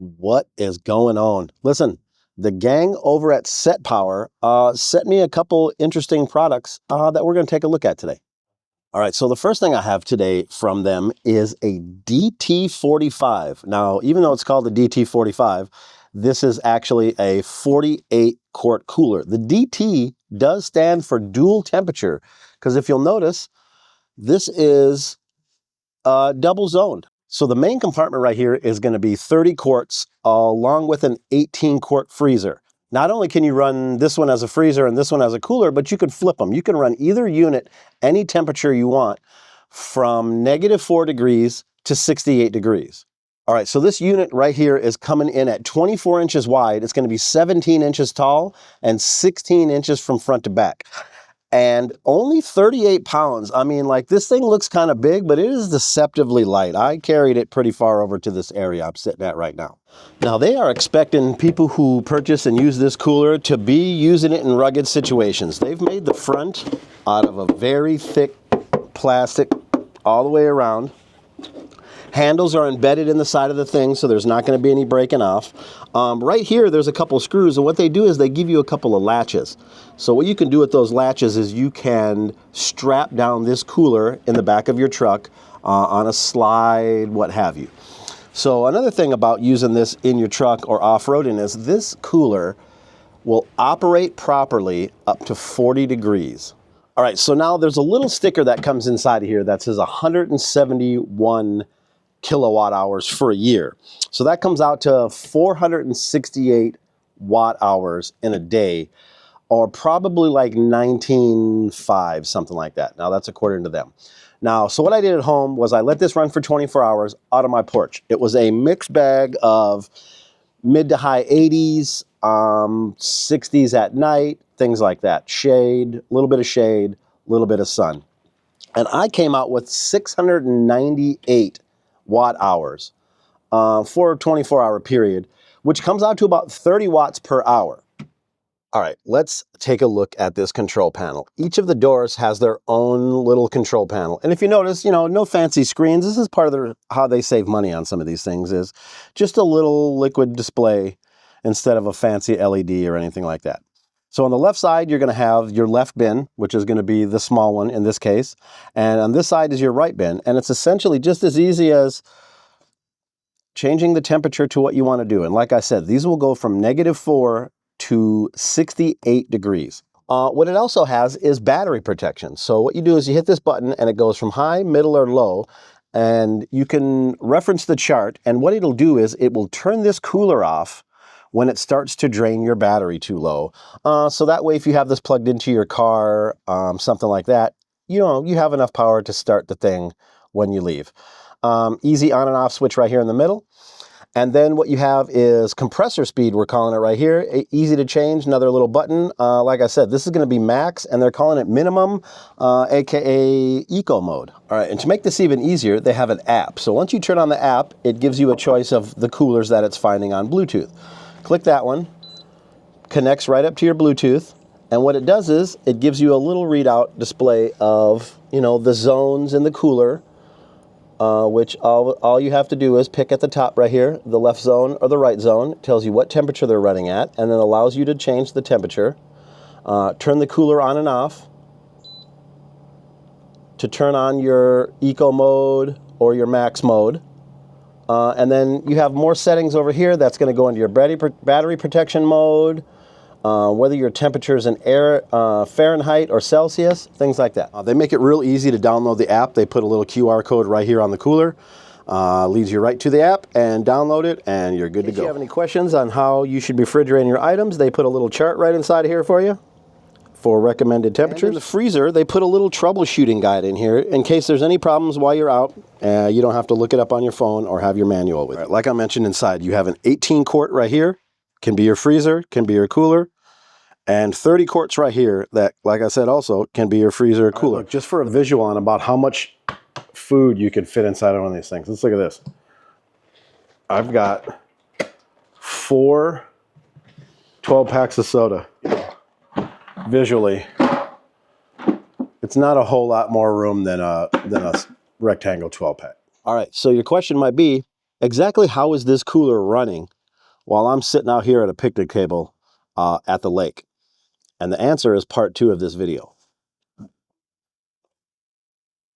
What is going on? Listen, the gang over at SETPOWER sent me a couple interesting products that we're going to take a look at today. All right, so the first thing I have today from them is a DP45. Now, even though it's called the DT45, this is actually a 48 quart cooler. The DT does stand for dual temperature, because if you'll notice, this is double zoned. So the main compartment right here is going to be 30 quarts along with an 18 quart freezer. Not only can you run this one as a freezer and this one as a cooler, but you can flip them. You can run either unit any temperature you want from -4 degrees to 68 degrees. All right, so this unit right here is coming in at 24 inches wide. It's going to be 17 inches tall and 16 inches from front to back. And only 38 pounds. I mean, like, this thing looks kind of big, but it is deceptively light. I carried it pretty far over to this area I'm sitting at right now. Now, they are expecting people who purchase and use this cooler to be using it in rugged situations. They've made the front out of a very thick plastic all the way around. Handles are embedded in the side of the thing, so there's not going to be any breaking off. Right here, there's a couple screws, and what they do is they give you a couple of latches. So what you can do with those latches is you can strap down this cooler in the back of your truck on a slide, what have you. So another thing about using this in your truck or off-roading is this cooler will operate properly up to 40 degrees. All right, so now there's a little sticker that comes inside of here that says 171 kilowatt hours for a year. So that comes out to 468 watt hours in a day, or probably like 19.5, something like that. Now that's according to them. Now, so what I did at home was I let this run for 24 hours out of my porch. It was a mixed bag of mid to high 80s, 60s at night, things like that. Shade, a little bit of shade, a little bit of sun. And I came out with 698 watt hours for a 24-hour period, which comes out to about 30 watts per hour. All right, let's take a look at this control panel. Each of the doors has their own little control panel. And if you notice, no fancy screens. This is part of how they save money on some of these things, is just a little liquid display instead of a fancy LED or anything like that. So on the left side, you're going to have your left bin, which is going to be the small one in this case. And on this side is your right bin. And it's essentially just as easy as changing the temperature to what you want to do. And like I said, these will go from -4 to 68 degrees. What it also has is battery protection. So what you do is you hit this button and it goes from high, middle, or low. And you can reference the chart. And what it'll do is it will turn this cooler off when it starts to drain your battery too low. So that way, if you have this plugged into your car, something like that, you have enough power to start the thing when you leave. Easy on and off switch right here in the middle. And then what you have is compressor speed, we're calling it right here. Easy to change, another little button. Like I said, this is going to be max, and they're calling it minimum, aka eco mode. All right, and to make this even easier, they have an app. So once you turn on the app, it gives you a choice of the coolers that it's finding on Bluetooth. Click that one, connects right up to your Bluetooth, and what it does is it gives you a little readout display of, the zones in the cooler, which all you have to do is pick at the top right here, the left zone or the right zone. It tells you what temperature they're running at, and then allows you to change the temperature. Turn the cooler on and off to turn on your eco mode or your max mode. And then you have more settings over here. That's going to go into your battery protection mode, whether your temperature is in Fahrenheit or Celsius, things like that. They make it real easy to download the app. They put a little QR code right here on the cooler. Leads you right to the app, and download it, and you're good to go. If you have any questions on how you should be refrigerating your items, they put a little chart right inside of here for you for recommended temperatures. And in the freezer, they put a little troubleshooting guide in here in case there's any problems while you're out. You don't have to look it up on your phone or have your manual with you. Like I mentioned inside, you have an 18 quart right here. Can be your freezer, can be your cooler. And 30 quarts right here that, like I said, also can be your freezer or cooler. Right, look, just for a visual on about how much food you can fit inside of one of these things. Let's look at this. I've got 4 12 packs of soda. Visually, it's not a whole lot more room than a rectangle 12 pack. All right, so your question might be, exactly how is this cooler running while I'm sitting out here at a picnic table at the lake? And the answer is part 2 of this video.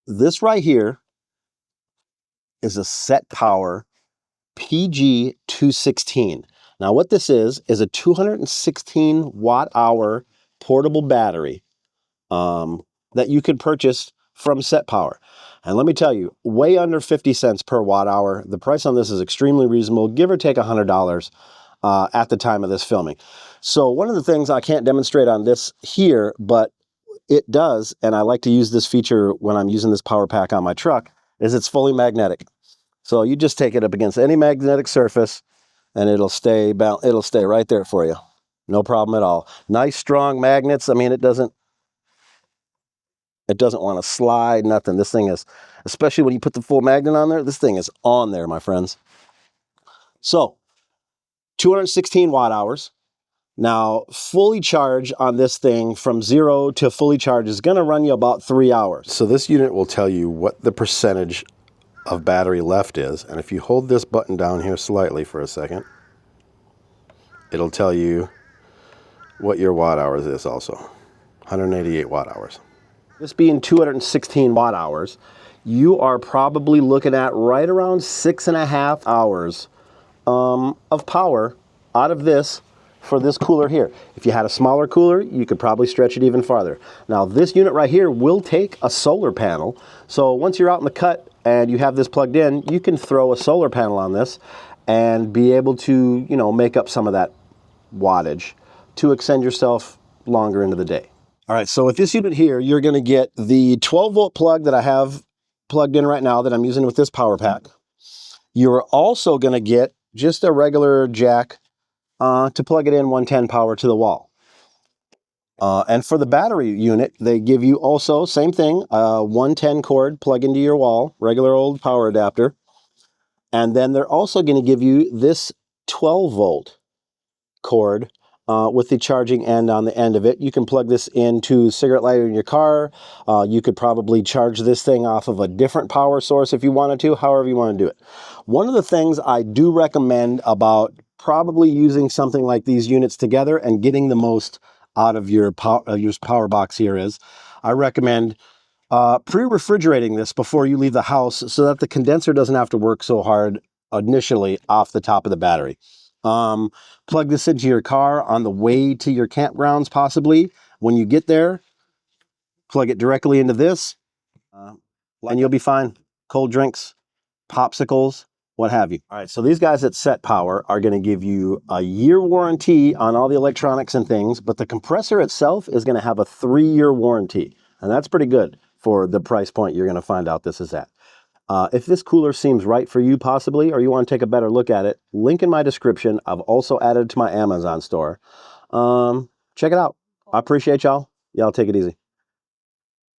This right here is a SETPOWER PG216. Now what this is a 216 watt hour portable battery that you can purchase from SETPOWER. And let me tell you, way under 50 cents per watt hour. The price on this is extremely reasonable, give or take $100 at the time of this filming. So one of the things I can't demonstrate on this here, but it does, and I like to use this feature when I'm using this power pack on my truck, is it's fully magnetic. So you just take it up against any magnetic surface and it'll stay right there for you. No problem at all. Nice strong magnets. I mean, it doesn't want to slide, nothing. This thing is, especially when you put the full magnet on there, this thing is on there, my friends. So 216 watt hours. Now, fully charge on this thing from 0 to fully charge is going to run you about 3 hours. So this unit will tell you what the percentage of battery left is. And if you hold this button down here slightly for a second, it'll tell you what your watt hours is also. 188 watt hours. This being 216 watt hours, you are probably looking at right around 6.5 hours of power out of this for this cooler here. If you had a smaller cooler, you could probably stretch it even farther. Now this unit right here will take a solar panel. So once you're out in the cut and you have this plugged in, you can throw a solar panel on this and be able to, you know, make up some of that wattage to extend yourself longer into the day. All right, so with this unit here, you're going to get the 12 volt plug that I have plugged in right now that I'm using with this power pack. You're also going to get just a regular jack to plug it in 110 power to the wall. And for the battery unit, they give you also, same thing, a 110 cord plug into your wall, regular old power adapter. And then they're also going to give you this 12 volt cord with the charging end on the end of it. You can plug this into cigarette lighter in your car. You could probably charge this thing off of a different power source if you wanted to, however you want to do it. One of the things I do recommend about probably using something like these units together and getting the most out of your power box here is, I recommend pre-refrigerating this before you leave the house so that the condenser doesn't have to work so hard initially off the top of the battery. Plug this into your car on the way to your campgrounds, possibly. When you get there, plug it directly into this, and you'll be fine. Cold drinks, popsicles, what have you. All right, so these guys at SETPOWER are going to give you a year warranty on all the electronics and things, but the compressor itself is going to have a 3-year warranty, and that's pretty good for the price point you're going to find out this is at. If this cooler seems right for you possibly, or you want to take a better look at it, link in my description. I've also added to my Amazon store. Check it out. I appreciate y'all. Y'all take it easy.